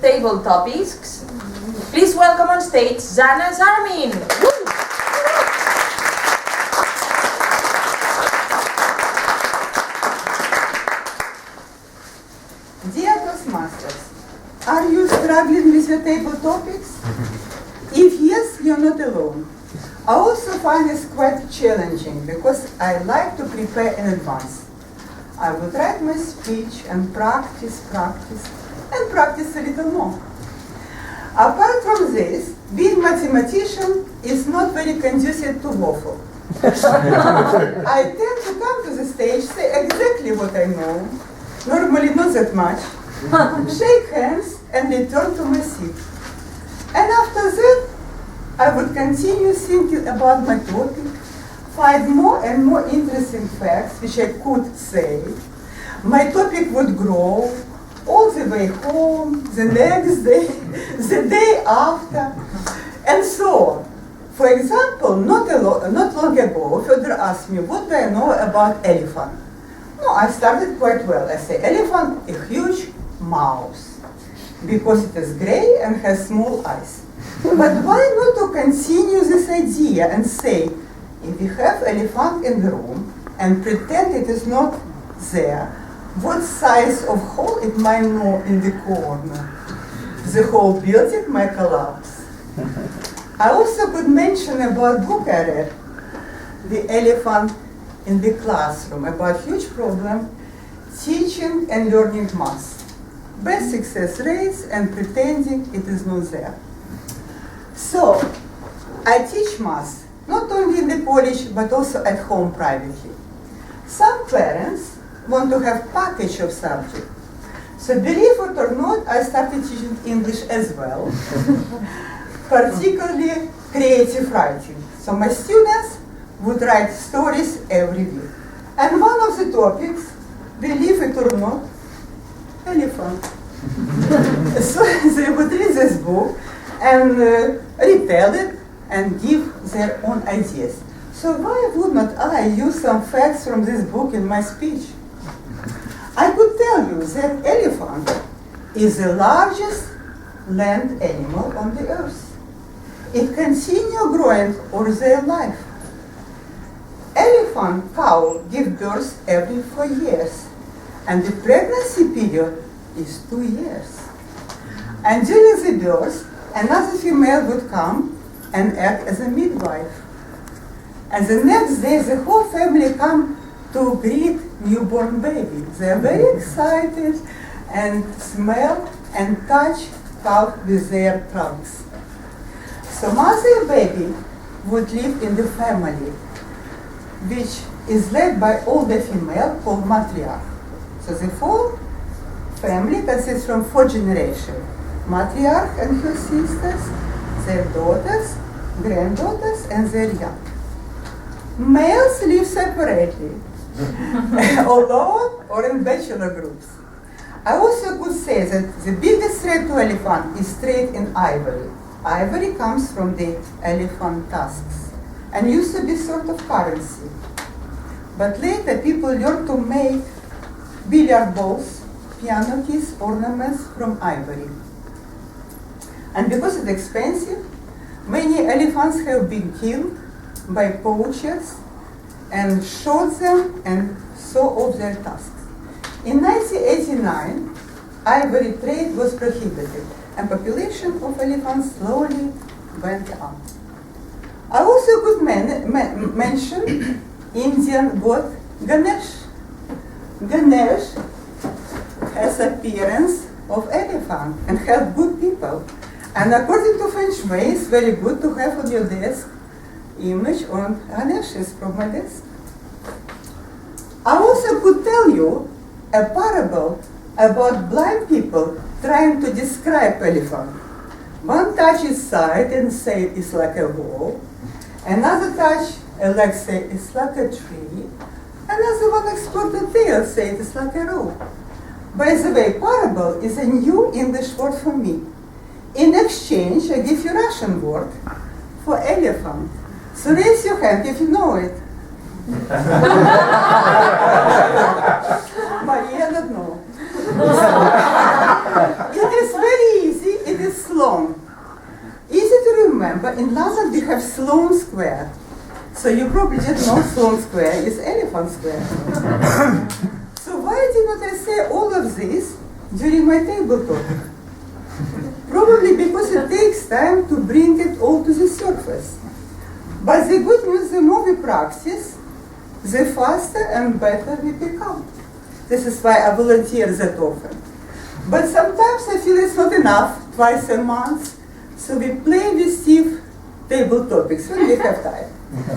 table topics. Please welcome on stage Zana Zarmin. Dear Toastmasters, are you struggling with your table topics? If yes, you're not alone. I also find this quite challenging because I like to prepare in advance. I would write my speech and practice a little more. Apart from this, being mathematician is not very conducive to waffle. I tend to come to the stage, say exactly what I know, normally not that much, shake hands and return to my seat. And after that, I would continue thinking about my topic, find more and more interesting facts which I could say. My topic would grow all the way home, the next day, the day after, and so on. For example, not long ago, Fyodor asked me, what do I know about elephant? No, I started quite well. I say, elephant, a huge mouse, because it is gray and has small eyes. But why not to continue this idea and say, if we have elephant in the room and pretend it is not there, what size of hole it might know in the corner? The whole building might collapse. I also could mention about book I read, The Elephant in the Classroom, about huge problem, teaching and learning math. Best success rates and pretending it is not there. So, I teach math, not only in the college, but also at home privately. Some parents want to have package of subjects. So believe it or not, I started teaching English as well, particularly creative writing. So my students would write stories every week. And one of the topics, believe it or not, elephant. So they would read this book and retell it and give their own ideas. So why would not I use some facts from this book in my speech? I could tell you that elephant is the largest land animal on the earth. It continues growing all their life. Elephant cow give birth every 4 years, and the pregnancy period is 2 years. And during the birth, another female would come and act as a midwife. And the next day, the whole family come to greet newborn baby. They are very excited and smell and touch cow with their trunks. So mother and baby would live in the family, which is led by older female called matriarch. So the whole family consists from 4 generations. Matriarch and her sisters, their daughters, granddaughters, and their young. Males live separately, alone or in bachelor groups. I also could say that the biggest threat to elephant is trade in ivory. Ivory comes from the elephant tusks and used to be sort of currency. But later people learned to make billiard balls, piano keys, ornaments from ivory. And because it's expensive, many elephants have been killed by poachers and shot them and saw off their tusks. In 1989, ivory trade was prohibited and population of elephants slowly went up. I also could mention Indian god Ganesh. Ganesh has appearance of elephant and help good people. And according to Feng Shui, it's very good to have on your desk image on Ganesh is from my desk. I also could tell you a parable about blind people trying to describe elephant. One touches side and say it's like a wall. Another touch and like say it's like a tree. Another one explore the tail, say it's like a rope. By the way, parable is a new English word for me. In exchange, I give you Russian word for elephant. So raise your hand if you know it. Maria doesn't know. It is very easy. remember, in London we have Sloane Square. So you probably didn't know Sloane Square is Elephant Square. So why did not I say all of this during my table talk? Probably because it takes time to bring it all to the surface. But the good news, the more we practice, the faster and better we become. This is why I volunteer that often. But sometimes I feel it's not enough, twice a month, so we play with Steve table topics when we have time.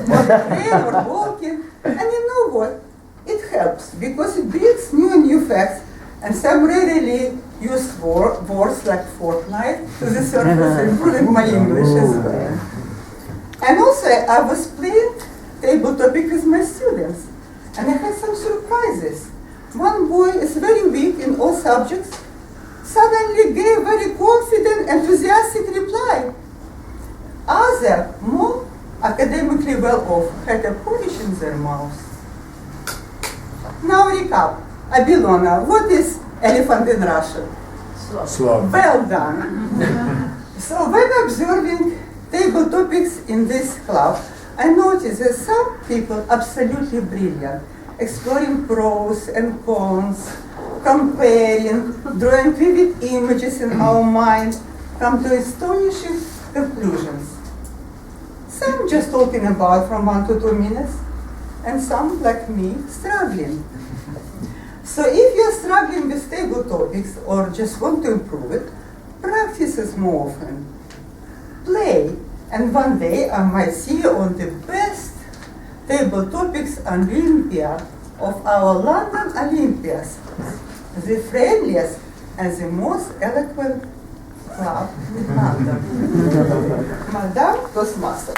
Or playing or walking, and you know what? It helps, because it brings new and new facts, and some rarely use words like fortnight to the surface, improving my English as well. And also, I was playing table topic with my students, and I had some surprises. One boy is very weak in all subjects, suddenly gave very confident, enthusiastic reply. Other, more academically well-off, had a polish in their mouths. Now recap. Abelona, what is elephant in Russian? Slav. Well done. So when observing table topics in this club, I noticed that some people absolutely brilliant, exploring pros and cons, comparing, drawing vivid images in our mind, come to astonishing conclusions. Some just talking about from 1 to 2 minutes, and some, like me, struggling. So if you're struggling with table topics or just want to improve it, practice it more often. Play, and one day I might see you on the best table topics Olympia of our London Olympias, the friendliest and the most eloquent club in London. Madame Toastmaster.